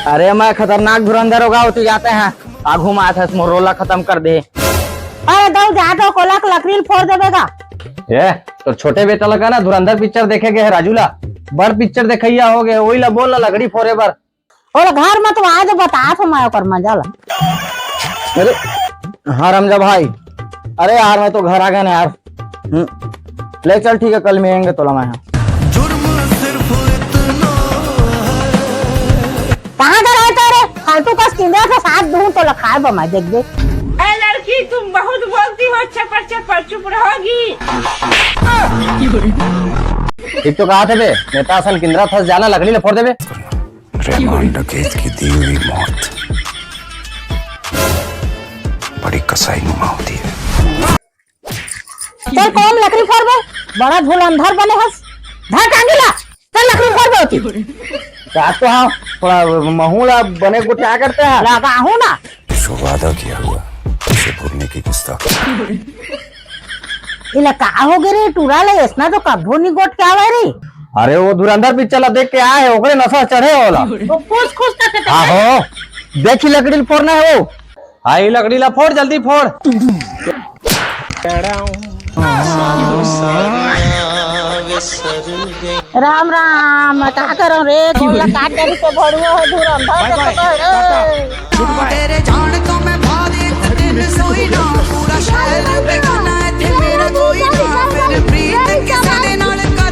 अरे मैं खतरनाक धुरंधर होगा तू जाते हैं आगू में था रोला खत्म कर दे। अरे दो जा तो कोला को लकड़ी फोड़ देगा। ये तो छोटे बेटा लगा ना धुरंधर पिक्चर देखे गए है राजूला बड़ पिक्चर देखैया हो गए वही ला बोल ला लकड़ी फोड़े बर और घर में तो आज बता तो मैं कर मजा ला। अरे हाँ रमजा भाई अरे यार मैं तो घर आ गया ना यार। ले चल ठीक है कल मिलेंगे तो मैं कहाँ का रहता रे फालतू का किंदा से साथ दूं तो लखाए बमा देख दे। ए लड़की तुम बहुत बोलती हो चपर चपर चुप रहोगी। एक तो कहा थे बे नेता सन किंद्रा फंस जाना लकड़ी ले फोड़ देबे। रहमान डकैत की दी हुई मौत बड़ी कसाईनुमा होती है। चल कौन लकड़ी फोड़ बे बड़ा धुरंधर बने हस धर कांगिला चल लकड़ी फोड़ बे होती क्या तो हाँ थोड़ा महूला बने को क्या करते हैं लगा हूँ ना जो वादा किया हुआ उसे भूलने की गुस्ताखी। इला का हो गए रे टूरा ले इसना तो कभू नहीं गोट क्या आवे रे। अरे वो धुरंधर पिक्चर देख के आए ओकरे नशा चढ़े होला तो खुश खुश करके आहो देखी लकड़ी फोड़ना है वो आई लकड़ी ला फोड़ जल्दी फोड़। राम राम क्या करो रे गोला काट दे तो बड़ुआ हो धुरंधर तेरे जान तो मैं बाद एक दिन सोई ना पूरा शहर बेगाना है ते मेरा कोई ना मेरे प्रीत के साथ नाल